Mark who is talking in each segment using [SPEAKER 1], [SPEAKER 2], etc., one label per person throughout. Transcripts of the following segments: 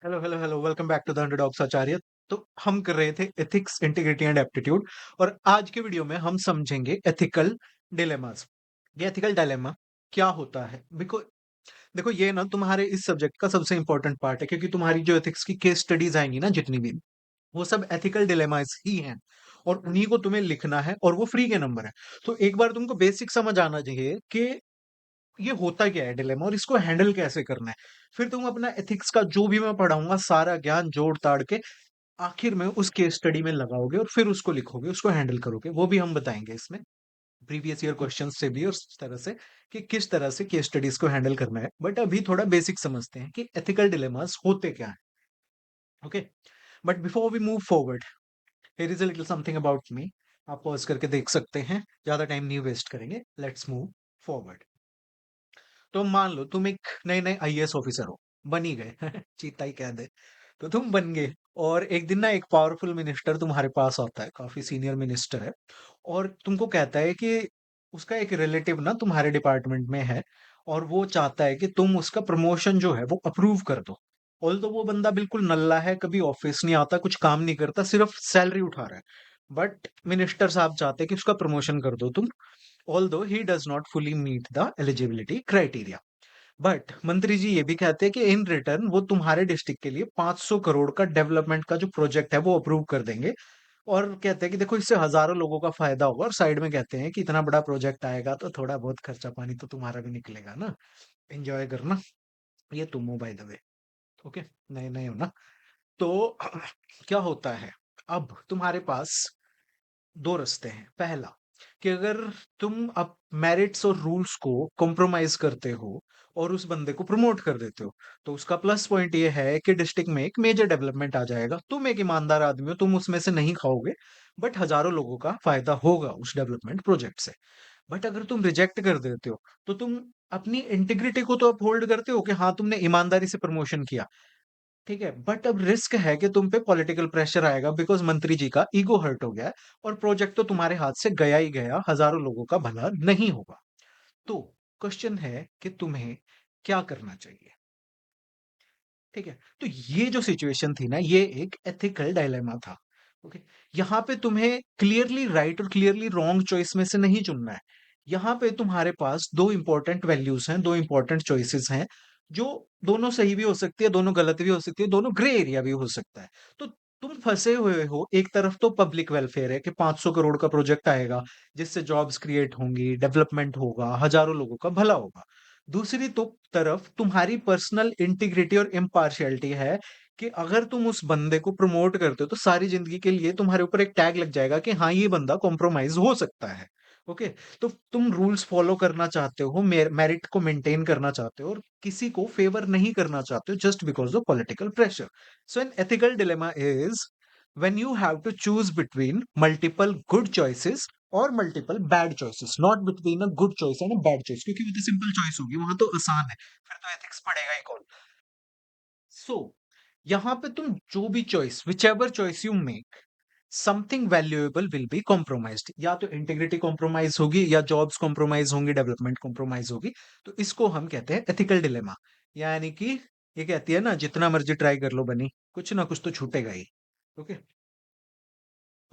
[SPEAKER 1] Hello hello hello welcome back to the underdogs Acharya. तो हम कर रहे थे एथिक्स इंटीग्रिटी एंड एप्टीट्यूड। और आज के वीडियो में हम समझेंगे एथिकल डिलेमास। ये एथिकल डिलेमा क्या होता है? बिकॉज देखो, ये ना तुम्हारे इस सब्जेक्ट का सबसे इंपॉर्टेंट पार्ट है, क्योंकि तुम्हारी जो एथिक्स की केस स्टडीज आएंगी ना, जितनी भी, वो सब एथिकल डिलेमास ही हैं। और उन्हीं को तुम्हें लिखना है, और वो फ्री के नंबर है। तो एक बार तुमको बेसिक समझ आना चाहिए कि ये होता क्या है डिलेमा, और इसको हैंडल कैसे करना है। फिर तुम अपना एथिक्स का जो भी मैं पढ़ाऊंगा सारा ज्ञान जोड़ ताड़ के आखिर में उस केस स्टडी में लगाओगे, और फिर उसको लिखोगे, उसको हैंडल करोगे। वो भी हम बताएंगे इसमें, प्रीवियस ईयर क्वेश्चन से भी, और इस तरह से कि किस तरह से केस स्टडीज को हैंडल करना है। बट अभी थोड़ा बेसिक समझते हैं कि एथिकल डिलेमास होते क्या है। Okay, but before we move forward, here is a little something about me. आप पॉज करके देख सकते हैं, ज्यादा टाइम नहीं वेस्ट करेंगे, लेट्स मूव फॉरवर्ड। तो मान लो तुम एक नए नए आईएएस ऑफिसर हो, बन ही गए चीता ही कह दे। तो तुम बन गए, और एक दिन ना एक पावरफुल मिनिस्टर तुम्हारे पास आता है, काफी सीनियर मिनिस्टर है, और तुमको कहता है कि उसका एक रिलेटिव ना तुम्हारे डिपार्टमेंट में है, और वो चाहता है कि तुम उसका प्रमोशन जो है वो अप्रूव कर दो। ऑल तो वो बंदा बिल्कुल नल्ला है, कभी ऑफिस नहीं आता, कुछ काम नहीं करता, सिर्फ सैलरी उठा रहा है। बट मिनिस्टर साहब चाहते हैं कि उसका प्रमोशन कर दो तुम, although he does not fully meet the eligibility criteria. But मंत्री जी ये भी कहते हैं कि इन रिटर्न वो तुम्हारे डिस्ट्रिक्ट के लिए 500 करोड़ का डेवलपमेंट का जो प्रोजेक्ट है वो अप्रूव कर देंगे। और कहते हैं कि देखो, इससे हजारों लोगों का फायदा होगा, और साइड में कहते हैं कि इतना बड़ा प्रोजेक्ट आएगा तो थोड़ा बहुत खर्चा पानी तो तुम्हारा भी निकलेगा ना, एंजॉय करना। ये तुम हो बाय द वे, ओके, नए नए हो ना। तो क्या होता है, अब तुम्हारे पास दो रास्ते हैं। पहला, कि अगर तुम अब मेरिट्स और रूल्स को कॉम्प्रोमाइज करते हो और उस बंदे को प्रमोट कर देते हो, तो उसका प्लस पॉइंट ये है कि डिस्ट्रिक्ट में एक मेजर डेवलपमेंट आ जाएगा। तुम एक ईमानदार आदमी हो, तुम उसमें से नहीं खाओगे, बट हजारों लोगों का फायदा होगा उस डेवलपमेंट प्रोजेक्ट से। बट अगर तुम रिजेक्ट कर देते हो, तो तुम अपनी इंटीग्रिटी को तो अपहोल्ड करते हो कि हाँ तुमने ईमानदारी से प्रमोशन किया, ठीक है, बट अब रिस्क है कि तुम पे पॉलिटिकल प्रेशर आएगा, बिकॉज मंत्री जी का ईगो हर्ट हो गया है, और प्रोजेक्ट तो तुम्हारे हाथ से गया ही गया, हजारों लोगों का भला नहीं होगा। तो क्वेश्चन है कि तुम्हें क्या करना चाहिए। ठीक है, तो ये जो सिचुएशन थी ना, ये एक एथिकल डायलेमा था। ओके, यहाँ पे तुम्हें क्लियरली राइट और क्लियरली रॉन्ग चॉइस में से नहीं चुनना है। यहाँ पे तुम्हारे पास दो इंपॉर्टेंट वैल्यूज हैं, दो इंपॉर्टेंट चॉइसेस हैं, जो दोनों सही भी हो सकती है, दोनों गलत भी हो सकती है, दोनों ग्रे एरिया भी हो सकता है। तो तुम फंसे हुए हो, एक तरफ तो पब्लिक वेलफेयर है कि 500 करोड़ का प्रोजेक्ट आएगा, जिससे जॉब्स क्रिएट होंगी, डेवलपमेंट होगा, हजारों लोगों का भला होगा। दूसरी तो तरफ तुम्हारी पर्सनल इंटीग्रिटी और इम्पार्शियलिटी है, कि अगर तुम उस बंदे को प्रमोट करते हो तो सारी जिंदगी के लिए तुम्हारे ऊपर एक टैग लग जाएगा कि हाँ ये बंदा कॉम्प्रोमाइज हो सकता है। ओके, तो तुम रूल्स फॉलो करना चाहते हो, मेरिट को मेंटेन करना चाहते हो, और किसी को फेवर नहीं करना चाहते हो just because of political pressure. So N ethical dilemma is when you have to choose between multiple good choices और multiple bad choices, not between a good choice and a bad choice, क्योंकि वो तो simple choice होगी, वहां तो आसान है, फिर तो एथिक्स पड़ेगा ही कौन। सो यहाँ पे तुम जो भी choice, which ever choice you make, something valuable will be compromised. या तो इंटीग्रिटी कॉम्प्रोमाइज होगी, या जॉब्स कॉम्प्रोमाइज होंगी, डेवलपमेंट कॉम्प्रोमाइज होगी। तो इसको हम कहते हैं एथिकल डिलेमा। यानी कि ये कहती है ना, जितना मर्जी ट्राई कर लो बनी, कुछ ना कुछ तो छूटेगा ही। ओके,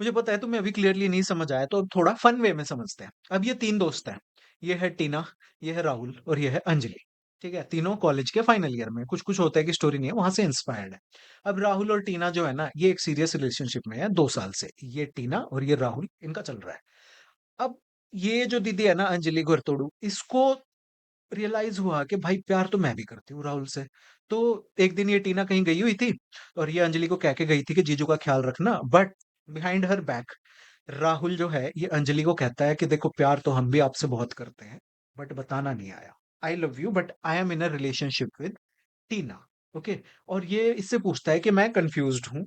[SPEAKER 1] मुझे पता है तुम्हें अभी क्लियरली नहीं समझ आया, तो अब थोड़ा फन वे में समझते हैं। अब ये तीन दोस्त हैं, ये है टीना, ये है राहुल, और ये है अंजलि। ठीक है, तीनों कॉलेज के फाइनल ईयर में, कुछ कुछ होता है कि स्टोरी नहीं है, वहां से इंस्पायर्ड है। अब राहुल और टीना जो है ना, ये एक सीरियस रिलेशनशिप में है 2 साल से। ये टीना और ये राहुल, इनका चल रहा है। अब ये जो दीदी है ना, अंजलि घरतोड़ू, इसको रियलाइज हुआ कि भाई प्यार तो मैं भी करती हूँ राहुल से। तो एक दिन ये टीना कहीं गई हुई थी, और ये अंजलि को कह के गई थी कि जीजू का ख्याल रखना, but behind her back Rahul जो है ये अंजलि को कहता है कि देखो, प्यार तो हम भी आपसे बहुत करते हैं, बट बताना नहीं आया। I love you, but I am in a relationship with Tina. Okay, और ये इससे पूछता है कि मैं कंफ्यूज्ड हूँ,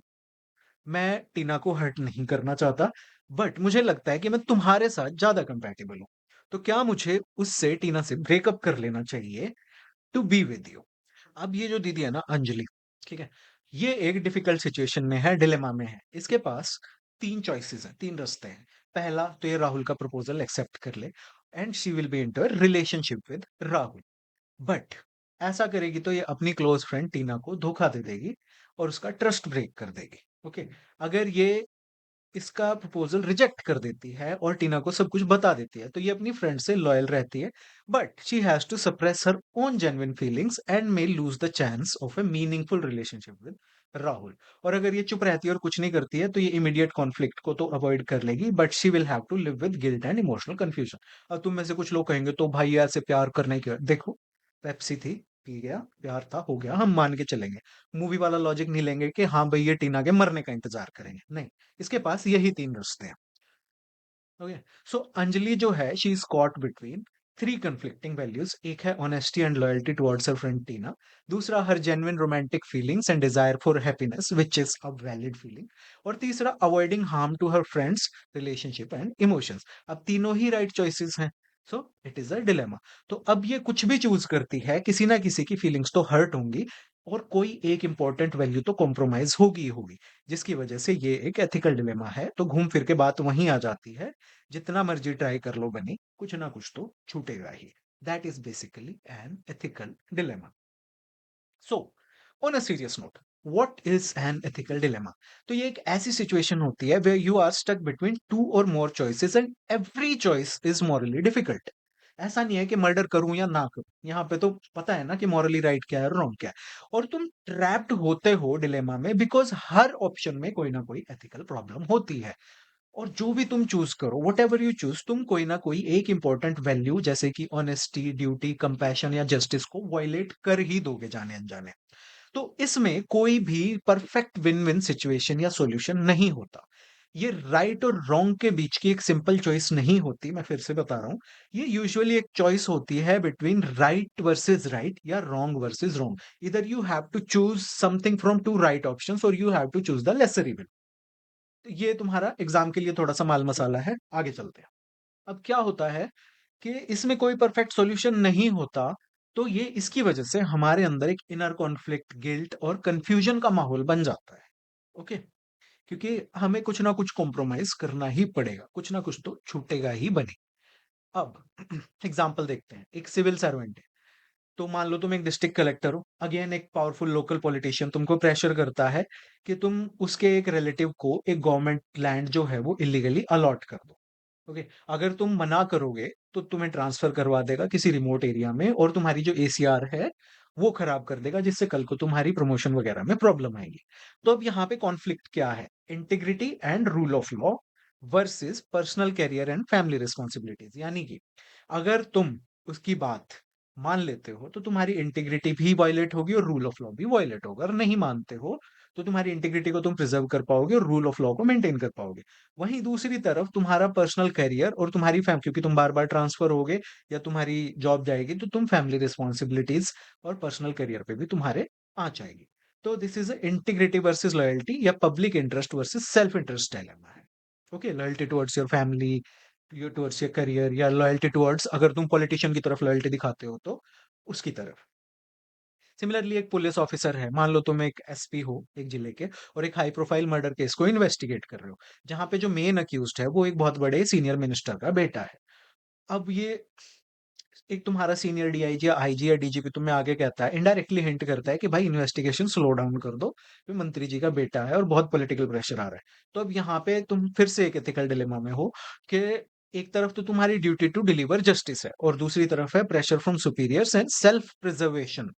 [SPEAKER 1] मैं टीना को हर्ट नहीं करना चाहता, बट मुझे लगता है कि मैं तुम्हारे साथ ज्यादा कंपैटिबल हूँ। तो क्या मुझे उससे, टीना से ब्रेकअप कर लेना चाहिए टू बी विद यू? अब ये जो दीदी है ना अंजलि, ठीक है, ये एक डिफिकल्ट सिचुएशन में है, डिलेमा में है। इसके पास तीन चॉइसेस हैं, तीन रास्ते हैं। पहला तो ये राहुल का प्रपोजल एक्सेप्ट कर ले, and she will be inter relationship with Rahul. But ऐसा करेगी तो ये अपनी क्लोज़ फ्रेंड टीना को धोखा दे देगी और उसका ट्रस्ट ब्रेक कर देगी। ओके? अगर ये इसका प्रपोज़ल रिजेक्ट कर देती है और टीना को सब कुछ बता देती है, तो ये अपनी फ्रेंड से लॉयल रहती है, but she has to suppress her own genuine feelings and may lose the chance of a meaningful relationship with Rahul. और अगर ये चुप रहती है और कुछ नहीं करती है, तो ये इमीडिएट कॉन्फ्लिक्ट को तो अवॉइड कर लेगी, but she will have to live with guilt and emotional confusion. अब तुम में से कुछ लोग कहेंगे, तो भाई ऐसे प्यार करने की देखो, पेप्सी थी, पी गया, प्यार था, हो गया, हम मान के चलेंगे। मूवी वाला लॉजिक नहीं लेंगे कि हाँ भई, ये टीना के मरने का इंतज़ार करेंगे, नहीं। इसके पास यही 3 रास्ते हैं। ओके, सो अंजलि जो है she is caught between three conflicting values. एक है honesty and loyalty towards her friend Tina. दूसरा her genuine romantic feelings and desire for happiness which is a valid feeling. और तीसरा avoiding harm to her friends relationship and emotions. अब तीनों ही right choices हैं, so it is a dilemma. तो अब ये कुछ भी चूज करती है, किसी ना किसी की फीलिंग्स तो हर्ट होंगी और कोई एक इंपॉर्टेंट वैल्यू तो कॉम्प्रोमाइज होगी ही होगी, जिसकी वजह से ये एक एथिकल डिलेमा है। तो घूम फिर के बात वहीं आ जाती है, जितना मर्जी ट्राई कर लो बनी, कुछ ना कुछ तो छूटेगा ही। That is basically an ethical dilemma. So on a serious note, what is an ethical dilemma? तो ये एक ऐसी सिचुएशन होती है where you are stuck between two और more choices and every choice is morally difficult. ऐसा नहीं है कि मर्डर करूं या ना करूं, यहाँ पे तो पता है ना कि मॉरली राइट क्या है और रॉन्ग क्या है। और तुम ट्रैप्ड होते हो डिलेमा में बिकॉज हर ऑप्शन में कोई ना कोई एथिकल प्रॉब्लम होती है। और जो भी तुम चूज करो, वट एवर यू चूज, तुम कोई ना कोई एक इंपॉर्टेंट वैल्यू जैसे कि ऑनेस्टी, ड्यूटी, कंपैशन या जस्टिस को वायलेट कर ही दोगे जाने अनजाने। तो इसमें कोई भी परफेक्ट विन विन सिचुएशन या सॉल्यूशन नहीं होता। ये राइट और रॉन्ग के बीच की एक सिंपल चॉइस नहीं होती, मैं फिर से बता रहा हूं। ये यूजुअली एक चॉइस होती है बिटवीन राइट वर्सेस राइट या रॉन्ग वर्सेस रॉन्ग। इधर you have to choose something from two right options और you have to choose the lesser evil. तो ये तुम्हारा एग्जाम के लिए थोड़ा सा माल मसाला है, आगे चलते हैं। अब क्या होता है कि इसमें कोई परफेक्ट सॉल्यूशन नहीं होता, तो ये इसकी वजह से हमारे अंदर एक इनर कॉन्फ्लिक्ट, गिल्ट और कंफ्यूजन का माहौल बन जाता है। ओके, क्योंकि हमें कुछ ना कुछ कॉम्प्रोमाइज करना ही पड़ेगा, कुछ ना कुछ तो छूटेगा ही बने। अब एग्जाम्पल देखते हैं, एक सिविल सर्वेंट है। तो मान लो तुम एक डिस्ट्रिक्ट कलेक्टर हो, अगेन एक पावरफुल लोकल पॉलिटिशियन तुमको प्रेशर करता है कि तुम उसके एक रिलेटिव को एक गवर्नमेंट लैंड जो है वो इलीगली अलॉट कर दो। ओके, अगर तुम मना करोगे तो तुम्हें ट्रांसफर करवा देगा किसी रिमोट एरिया में और तुम्हारी जो एसीआर है वो खराब कर देगा, जिससे कल को तुम्हारी प्रमोशन वगैरह में प्रॉब्लम आएगी। तो अब यहाँ पे कॉन्फ्लिक्ट क्या है? Integrity and rule of law versus personal career and family responsibilities. यानी कि अगर तुम उसकी बात मान लेते हो तो तुम्हारी इंटीग्रिटी भी वायलेट होगी और रूल ऑफ लॉ भी वायलेट होगा। और नहीं मानते हो तो तुम्हारी इंटीग्रिटी को तुम प्रिजर्व कर पाओगे और रूल ऑफ लॉ को मेंटेन कर पाओगे। वहीं दूसरी तरफ तुम्हारा पर्सनल करियर और तुम्हारी फैमिली, क्योंकि तुम बार बार ट्रांसफर होगे या तुम्हारी जॉब जाएगी, तो तुम फैमिली रिस्पॉन्सिबिलिटीज और पर्सनल करियर पे भी तुम्हारे आ जाएगी। तो this is integrity versus loyalty या public interest versus self interest dilemma है। Okay, loyalty towards your family, your towards your career, या लॉयल्टी टुवर्ड्स, अगर तुम पॉलिटिशियन की तरफ लॉयल्टी दिखाते हो तो उसकी तरफ। सिमिलरली एक पुलिस ऑफिसर है, मान लो तुम एक एसपी हो एक जिले के और एक हाई प्रोफाइल मर्डर केस को इन्वेस्टिगेट कर रहे हो, जहां पे जो मेन अक्यूज्ड है वो एक बहुत बड़े सीनियर मिनिस्टर का बेटा है। अब ये एक तुम्हारा सीनियर डीआईजी या आईजी या डीजीपी तुम्हें आगे कहता है, इनडायरेक्टली हिंट करता है कि भाई इन्वेस्टिगेशन स्लो डाउन कर दो, ये मंत्री जी का बेटा है और बहुत पॉलिटिकल प्रेशर आ रहा है। तो अब यहाँ पे तुम फिर से एक एथिकल डिलेमा में हो कि एक तरफ तो तुम्हारी ड्यूटी टू डिलीवर जस्टिस है और दूसरी तरफ है pressure from superiors and self preservation.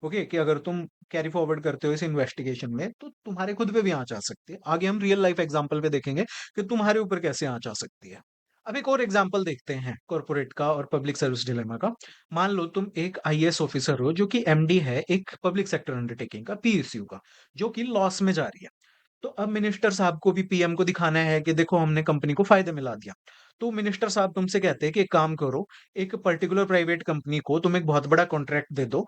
[SPEAKER 1] Okay, कि अगर तुम कैरी फॉरवर्ड करते हो इस इन्वेस्टिगेशन में तो तुम्हारे खुद पे भी आंच आ सकती है। आगे हम रियल लाइफ एग्जांपल पे देखेंगे कि तुम्हारे ऊपर कैसे आंच आ सकती है। अब एक और एग्जांपल देखते हैं कॉर्पोरेट का और पब्लिक सर्विस डिलेमा का। मान लो तुम एक आईएएस ऑफिसर हो जो कि एमडी है एक पब्लिक सेक्टर अंडरटेकिंग का, पीएसयू का, जो कि लॉस में जा रही है। तो अब मिनिस्टर साहब को भी पीएम को दिखाना है कि देखो हमने कंपनी को फायदे में ला दिया। तो मिनिस्टर साहब तुमसे कहते हैं कि एक काम करो, एक पर्टिकुलर प्राइवेट कंपनी को तुम एक बहुत बड़ा कॉन्ट्रैक्ट दे दो।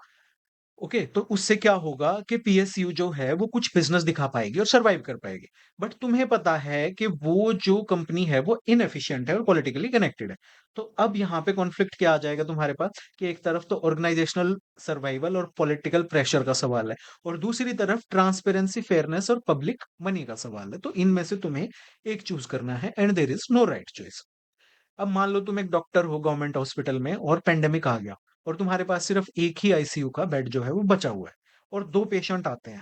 [SPEAKER 1] ओके, तो उससे क्या होगा कि पीएसयू जो है वो कुछ बिजनेस दिखा पाएगी और सरवाइव कर पाएगी। बट तुम्हें पता है कि वो जो कंपनी है वो इनएफिशिएंट है और पॉलिटिकली कनेक्टेड है। तो अब यहाँ पे कॉन्फ्लिक्ट क्या आ जाएगा तुम्हारे पास कि एक तरफ तो ऑर्गेनाइजेशनल सर्वाइवल और पॉलिटिकल प्रेशर का सवाल है और दूसरी तरफ ट्रांसपेरेंसी, फेयरनेस और पब्लिक मनी का सवाल है। तो इनमें से तुम्हें एक चूज करना है and there is no right choice. अब मान लो तुम एक डॉक्टर हो गवर्नमेंट हॉस्पिटल में और पेंडेमिक आ गया, और तुम्हारे पास सिर्फ एक ही आईसीयू का बेड जो है वो बचा हुआ है और 2 पेशेंट आते हैं।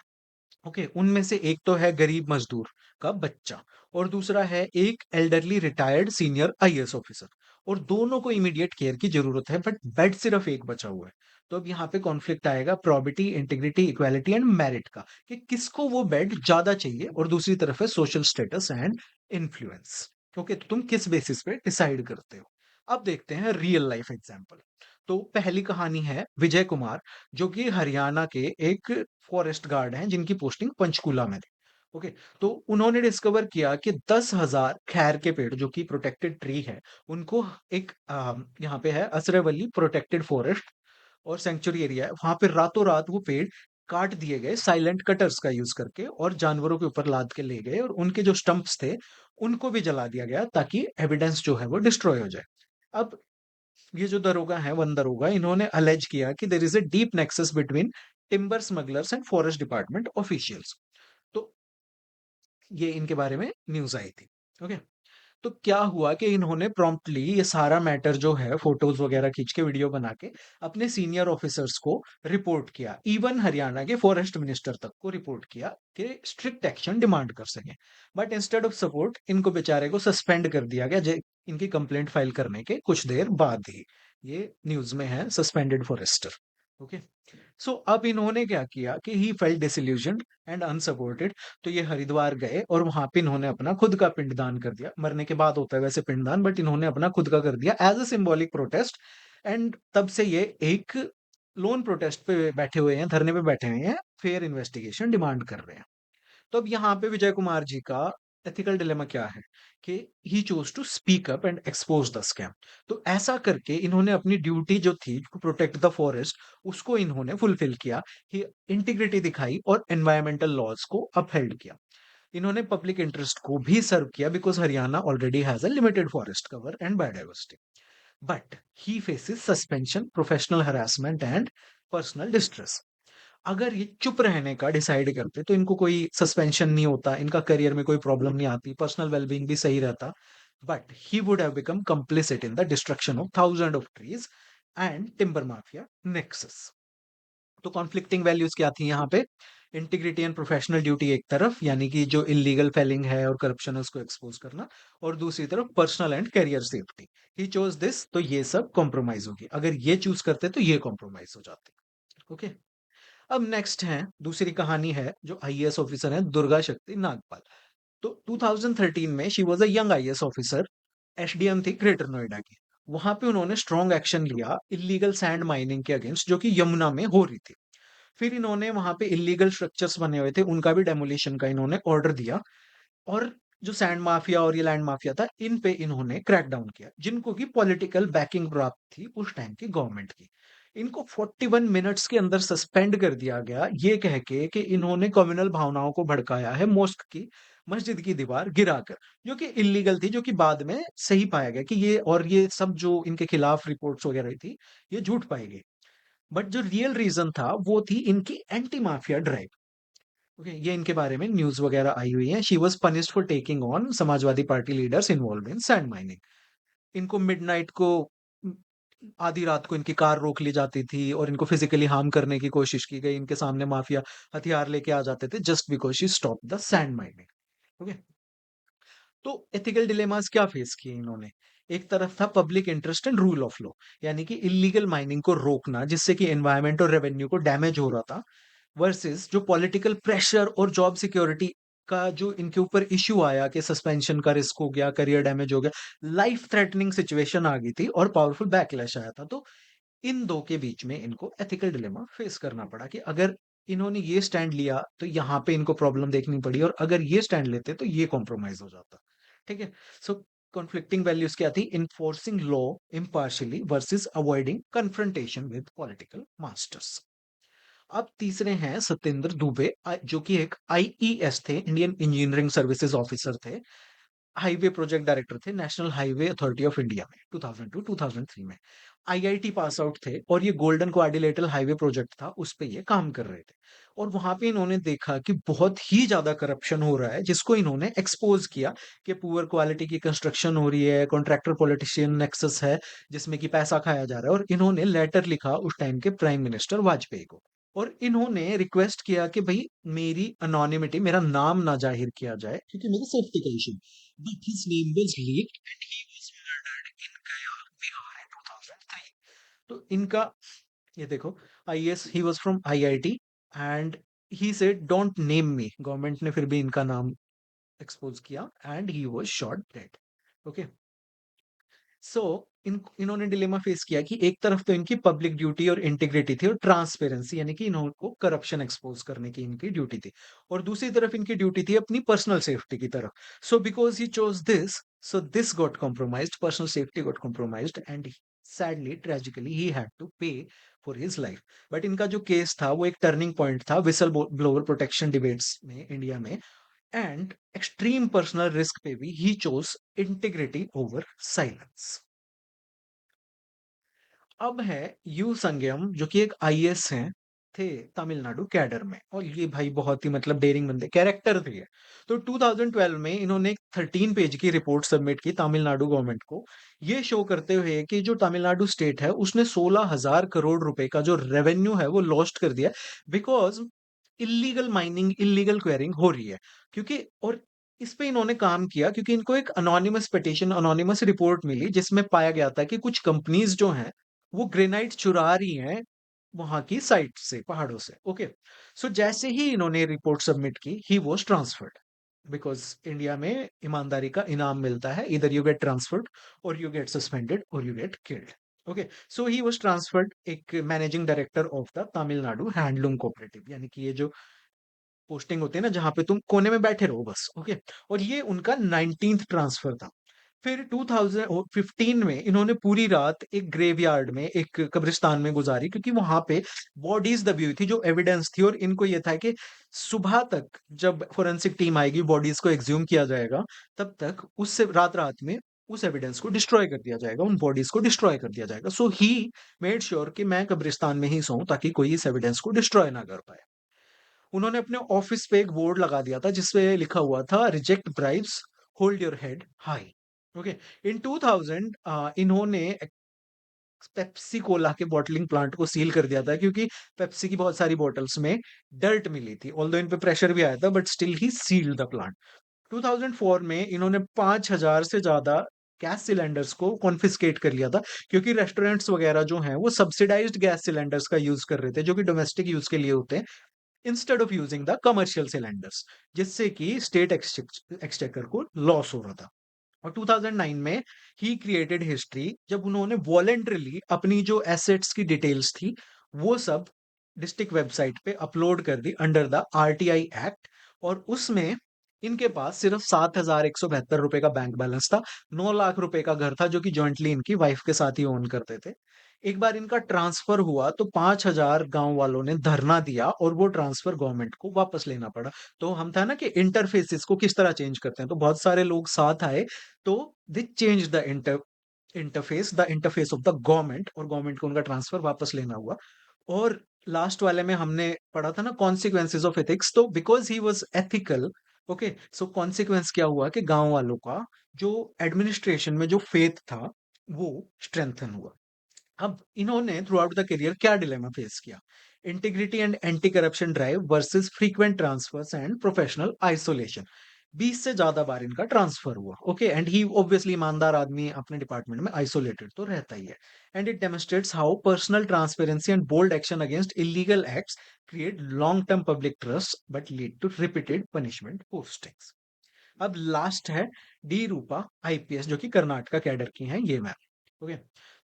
[SPEAKER 1] ओके, उनमें से एक तो है गरीब मजदूर का बच्चा और दूसरा है एक elderly retired senior IAS officer और दोनों को इमीडिएट केयर की जरूरत है बट बेड सिर्फ एक बचा हुआ है। तो अब यहाँ पे कॉन्फ्लिक्ट आएगा probity, integrity, equality and merit का, कि किसको वो बेड ज्यादा चाहिए, और दूसरी तरफ है social status and influence. Okay, तो तुम किस बेसिस पे डिसाइड करते हो। अब देखते हैं रियल लाइफ एग्जांपल। तो पहली कहानी है विजय कुमार, जो कि हरियाणा के एक फॉरेस्ट गार्ड हैं जिनकी पोस्टिंग पंचकूला में थी। ओके, तो उन्होंने डिस्कवर किया कि 10,000 खैर के पेड़ जो कि प्रोटेक्टेड ट्री है, उनको एक यहाँ पे है असरवली प्रोटेक्टेड फॉरेस्ट और सेंचुरी एरिया है, वहां पे रातों रात वो पेड़ काट दिए गए साइलेंट कटर्स का यूज करके और जानवरों के ऊपर लाद के ले गए और उनके जो स्टंप्स थे उनको भी जला दिया गया ताकि एविडेंस जो है वो डिस्ट्रॉय हो जाए। अब ये जो दरोगा है, वन दरोगा, इन्होंने अलेज किया कि there is a deep nexus between timber smugglers and forest department officials. तो ये इनके बारे में न्यूज आई थी। ओके, तो क्या हुआ कि इन्होंने प्रॉम्प्टली ये सारा मैटर जो है फोटोज वगैरह खींच के वीडियो बना के अपने सीनियर ऑफिसर्स को रिपोर्ट किया, इवन हरियाणा के फॉरेस्ट मिनिस्टर तक को रिपोर्ट किया कि स्ट्रिक्ट एक्शन डिमांड कर सके। बट इंस्टेड ऑफ सपोर्ट इनको बेचारे को सस्पेंड कर दिया गया, इनकी कंप्लेंट फाइल करने के कुछ देर बाद ही। ये न्यूज में है, सस्पेंडेड फॉरेस्टर। ओके, सो अब इन्होंने क्या किया कि he felt disillusioned and unsupported. तो ये हरिद्वार गए और वहां पे इन्होंने अपना खुद का पिंडदान कर दिया। मरने के बाद होता है वैसे पिंडदान, बट इन्होंने अपना खुद का कर दिया as a symbolic protest. And तब से ये एक लोन प्रोटेस्ट पे बैठे हुए हैं, धरने पे बैठे हुए हैं, फेयर इन्वेस्टिगेशन डिमांड कर रहे हैं। तो अब यहाँ पे विजय कुमार जी का एथिकल डिलेमा क्या है कि he chose to speak up and expose the scam. तो ऐसा करके इन्होंने अपनी ड्यूटी जो थी टू प्रोटेक्ट द फॉरेस्ट उसको इन्होंने फुलफिल किया, ही इंटीग्रिटी दिखाई और एनवायरमेंटल लॉज को अपहेल्ड किया। इन्होंने पब्लिक इंटरेस्ट को भी सर्व किया because Haryana already has a limited forest cover and biodiversity. But he faces suspension, professional harassment and personal distress. अगर ये चुप रहने का डिसाइड करते तो इनको कोई सस्पेंशन नहीं होता, इनका करियर में कोई प्रॉब्लम नहीं आती, पर्सनल वेलबींग भी सही रहता। But he would have become complicit in the destruction of thousand of trees and timber mafia nexus. तो कॉन्फ्लिक्टिंग वैल्यूज क्या थी यहाँ पे। इंटीग्रिटी एंड प्रोफेशनल ड्यूटी एक तरफ, यानी कि जो इलीगल फेलिंग है और करप्शन है उसको एक्सपोज करना, और दूसरी तरफ personal and career safety. He chose this, तो ये सब कॉम्प्रोमाइज होगी, अगर ये चूज करते तो ये कॉम्प्रोमाइज हो जाते। ओके, अब नेक्स्ट है, दूसरी कहानी है जो आईएएस ऑफिसर है दुर्गा शक्ति नागपाल। तो 2013 में she was a young IAS officer, SDM थी ग्रेटर नोएडा की। वहां पे उन्होंने स्ट्रॉन्ग एक्शन लिया इलीगल सैंड माइनिंग के अगेंस्ट जो कि यमुना में हो रही थी। फिर इन्होंने वहां पे इलीगल स्ट्रक्चर्स बने हुए थे उनका भी डेमोलिशन का इन्होंने ऑर्डर दिया, और जो सैंड माफिया और ये लैंड माफिया था इन पे इन्होंने क्रैकडाउन किया, जिनको की पॉलिटिकल बैकिंग प्राप्त थी उस टाइम की गवर्नमेंट की। इनको 41 मिनट्स के अंदर सस्पेंड कर दिया गया, ये कह के कि इन्होंने कम्युनल भावनाओं को भड़काया है, मॉस्क की मस्जिद की दीवार गिराकर, जो कि इलीगल थी, जो कि बाद में सही पाया गया कि ये, और ये सब जो इनके खिलाफ रिपोर्ट्स वगैरह थी ये झूठ पाई गई। बट जो रियल रीजन था वो थी इनकी एंटी माफिया ड्राइव। ओके, ये इनके बारे में न्यूज वगैरह आई हुई है। She was punished for taking on Samajwadi party leaders involve in sand mining. इनको मिडनाइट को, उम, आधी रात को इनकी कार रोक ली जाती थी और इनको फिजिकली हार्म करने की कोशिश की गई। इनके सामने माफिया हथियार लेके आ जाते थे just because she stop the sand mining. Okay, तो एथिकल डिलेमास क्या फेस किए इन्होंने। एक तरफ था public interest and rule of law, यानी कि इलीगल माइनिंग को रोकना जिससे कि एनवायरमेंट और रेवेन्यू को डैमेज हो रहा था, वर्सेस जो पॉलिटिकल प्रेशर और जॉब सिक्योरिटी का जो इनके ऊपर इश्यू आया कि सस्पेंशन का रिस्क हो गया, करियर डैमेज हो गया, लाइफ थ्रेटनिंग सिचुएशन आ गई थी और पावरफुल बैकलैश आया था। तो इन दो के बीच में इनको एथिकल डिलेमा फेस करना पड़ा कि अगर इन्होंने ये स्टैंड लिया तो यहाँ पे इनको प्रॉब्लम देखनी पड़ी, और अगर ये स्टैंड लेते तो ये कॉम्प्रोमाइज हो जाता। ठीक है, सो कॉन्फ्लिक्टिंग वैल्यूज क्या थी, enforcing law impartially versus avoiding confrontation with political masters. अब तीसरे हैं सत्येंद्र दुबे, जो कि एक आईईएस थे, इंडियन इंजीनियरिंग सर्विसेज ऑफिसर थे, हाईवे प्रोजेक्ट डायरेक्टर थे national highway authority of India में 2002-2003 में। आईआईटी पास आउट थे और ये गोल्डन क्वाड्रिलेटरल हाईवे प्रोजेक्ट था, उस पे ये काम कर रहे थे। और वहां पे इन्होंने देखा कि बहुत ही ज्यादा करप्शन हो रहा है, जिसको इन्होंने एक्सपोज किया कि पुअर क्वालिटी की कंस्ट्रक्शन हो रही है, कॉन्ट्रैक्टर पॉलिटिशियन नेक्सस है जिसमें कि पैसा खाया जा रहा है। और इन्होंने लेटर लिखा उस टाइम के प्राइम मिनिस्टर वाजपेयी को, और इन्होंने रिक्वेस्ट किया कि भाई मेरी अनोनिमिटी, मेरा नाम ना जाहिर किया जाए क्योंकि मेरी सेफ्टी का issue. But his name was leaked and he was murdered in Gaya, Bihar in 2003। तो इनका ये देखो, IAS, he was from IIT and he said don't name me. Government ने फिर भी इनका नाम एक्सपोज किया and he was shot dead. Okay, so इन्होंने डिलेमा फेस किया कि एक तरफ तो इनकी पब्लिक ड्यूटी और इंटीग्रिटी थी और ट्रांसपेरेंसी, यानी कि इनको करप्शन एक्सपोज करने की इनकी ड्यूटी थी, और दूसरी तरफ इनकी ड्यूटी थी अपनी पर्सनल सेफ्टी की तरफ। So because he chose this, so this got compromised, personal safety got compromised and sadly tragically he had to pay for his life. But इनका जो केस था वो एक टर्निंग पॉइंट था विसल ब्लोअर प्रोटेक्शन डिबेट्स में India में, and extreme personal risk पे भी he chose integrity over silence. अब है यू संज्ञम, जो कि एक आईएएस हैं, थे तमिलनाडु कैडर में, और ये भाई बहुत ही मतलब डेयरिंग बंदे कैरेक्टर थे ये। तो 2012 में इन्होंने एक 13 पेज की रिपोर्ट सबमिट की तमिलनाडु गवर्नमेंट को, ये शो करते हुए कि जो तमिलनाडु स्टेट है उसने 16,000 करोड़ रुपए का जो रेवेन्यू है वो लॉस्ट कर दिया, because illegal mining, illegal quarrying हो रही है। क्योंकि और इस पे इन्होंने काम किया क्योंकि इनको एक अनोनिमस पिटीशन, अनोनिमस रिपोर्ट मिली जिसमें पाया गया था कि कुछ कंपनीज जो हैं वो ग्रेनाइट चुरा रही हैं वहां की साइट से, पहाड़ों से। ओके, सो जैसे ही इन्होंने रिपोर्ट सबमिट की, he was transferred, because India में ईमानदारी का इनाम मिलता है, इधर यू गेट ट्रांसफर्ड और यू गेट सस्पेंडेड और you get killed. Okay, so he was transferred, एक managing director of the Tamil Nadu handloom cooperative, यानी कि ये जो पोस्टिंग होती है ना जहां पे तुम कोने में बैठे रहो बस। ओके, और ये उनका 19th ट्रांसफर था। फिर 2015 में इन्होंने पूरी रात एक ग्रेवयार्ड में, एक कब्रिस्तान में गुजारी, क्योंकि वहां पे बॉडीज दबी हुई थी, जो एविडेंस थी, और इनको ये था कि सुबह तक जब फोरेंसिक टीम आएगी, बॉडीज को एक्सह्यूम किया जाएगा, तब तक उससे रात रात में उस एविडेंस को डिस्ट्रॉय कर दिया जाएगा, उन बॉडीज को डिस्ट्रॉय कर दिया जाएगा। सो ही मेड श्योर कि मैं कब्रिस्तान में ही सोऊं ताकि कोई इस एविडेंस को डिस्ट्रॉय ना कर पाए। उन्होंने अपने ऑफिस पे एक बोर्ड लगा दिया था जिसपे लिखा हुआ था reject bribes, hold your head high. Okay, in 2000 इन्होंने पेप्सी कोला के बॉटलिंग प्लांट को सील कर दिया था, क्योंकि पेप्सी की बहुत सारी बॉटल्स में डर्ट मिली थी, ऑल्दो इन पे प्रेशर भी आया था, but still he sealed the plant. 2004 में इन्होंने 5,000 से ज्यादा गैस सिलेंडर्स को कॉन्फिस्केट कर लिया था, क्योंकि रेस्टोरेंट्स वगैरह जो हैं वो सब्सिडाइज्ड गैस सिलेंडर्स का यूज कर रहे थे, जो कि डोमेस्टिक यूज के लिए होते हैं, instead of using the commercial cylinders, जिससे कि स्टेट एक्सचेकर को लॉस हो रहा था। और 2009 में ही क्रिएटेड हिस्ट्री, जब उन्होंने वॉलेंटरली अपनी जो एसेट्स की डिटेल्स थी वो सब डिस्ट्रिक्ट वेबसाइट पे अपलोड कर the under the RTI act, और उसमें इनके पास सिर्फ 7,172 रुपए का बैंक बैलेंस था, 9 लाख रुपए का घर था जो कि जॉइंटली इनकी वाइफ के साथ ही ओन करते थे। एक बार इनका ट्रांसफर हुआ तो 5,000 गांव वालों ने धरना दिया और वो ट्रांसफर गवर्नमेंट को वापस लेना पड़ा। तो हम था ना कि इंटरफेसेस को किस तरह चेंज करते हैं, तो बहुत सारे लोग साथ आए, तो दे change the interface of the government, और गवर्नमेंट को उनका ट्रांसफर वापस लेना हुआ। और लास्ट वाले में हमने पढ़ा था ना कॉन्सिक्वेंसेस ऑफ एथिक्स, तो because he was ethical, okay, so consequence क्या हुआ कि गांव वालों का जो एडमिनिस्ट्रेशन में जो फेथ था वो स्ट्रेंथन हुआ। अब इन्होंने थ्रू आउट द करियर क्या डिलेमा फेस किया? Integrity and anti corruption drive versus frequent transfers and professional isolation. 20 से ज्यादा बार इनका ट्रांसफर हुआ, ओके, एंड ही ऑब्वियसली ईमानदार आदमी अपने डिपार्टमेंट में आइसोलेटेड तो रहता ही है। And it demonstrates how personal transparency and bold action against illegal acts create long term public trust but lead to repeated punishment postings. अब लास्ट है डी रूपा आईपीएस, जो कि कर्नाटका कैडर की हैं ये मैम। ओके,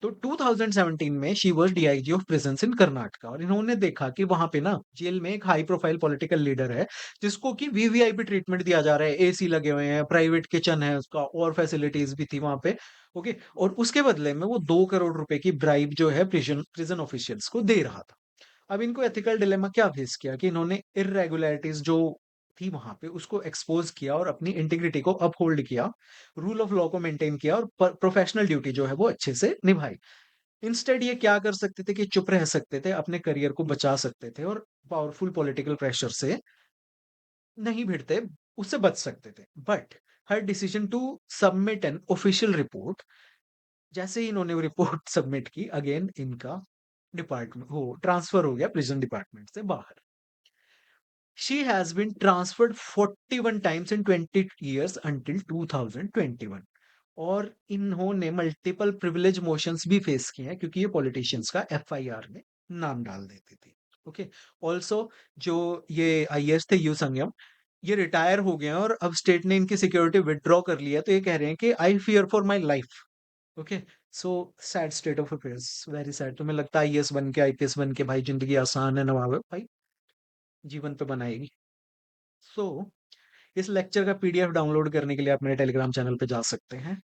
[SPEAKER 1] तो 2017 में she was DIG of prisons in Karnataka, और इन्होंने देखा कि वहां पे ना जेल में एक हाई प्रोफाइल पॉलिटिकल लीडर है जिसको कि वीवीआईपी ट्रीटमेंट दिया जा रहा है, एसी लगे हुए हैं, प्राइवेट किचन है उसका, और फैसिलिटीज भी थी वहां पे। ओके, और उसके बदले में वो 2 करोड़ रुपए की ब्राइब जो है प्रिजन प्रिजन ऑफिशियल्स को दे रहा था। अब इनको एथिकल डिलेमा क्या फेस किया कि इन्होंने इरेगुलरिटीज जो थी वहां पे उसको एक्सपोज किया और अपनी इंटीग्रिटी को अपहोल्ड किया, रूल ऑफ लॉ को मेंटेन किया, और प्रोफेशनल ड्यूटी जो है वो अच्छे से निभाई। इंस्टेड ये क्या कर सकते थे कि चुप रह सकते थे, अपने करियर को बचा सकते थे और पावरफुल पॉलिटिकल प्रेशर से नहीं भिड़ते, उससे बच सकते थे। But her decision to submit an official report, जैसे ही इन्होंने वो रिपोर्ट सबमिट की, अगेन इनका डिपार्टमेंट हो ट्रांसफर हो गया प्रिजन डिपार्टमेंट से बाहर। She has been transferred 41 times in 20 years until 2021। और इन्होंने मल्टीपल प्रिविलेज मोशंस भी फेस किए हैं क्योंकि ये पॉलिटिशियंस का एफआईआर में नाम डाल देती थी। ओके। ऑल्सो जो ये आईएएस थे यू संयम, ये रिटायर हो गए हैं और अब स्टेट ने इनकी सिक्योरिटी विदड्रॉ कर लिया, तो ये कह रहे हैं कि I fear for my life. Okay. So sad state of affairs, very sad. तुम्हें लगता है आईएएस बन के आईपीएस बन के भाई जिंदगी आसान है? नवाब भाई जीवन पे बनाएगी। सो इस लेक्चर का पीडीएफ डाउनलोड करने के लिए आप मेरे टेलीग्राम चैनल पे जा सकते हैं।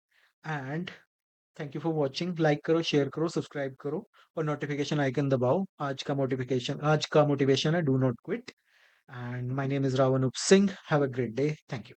[SPEAKER 1] And thank you for watching. Like करो, शेयर करो, सब्सक्राइब करो और नोटिफिकेशन आइकन दबाओ। आज का मोटिवेशन है do not quit. And my name is Ravan उप Singh. Have a great day. Thank you.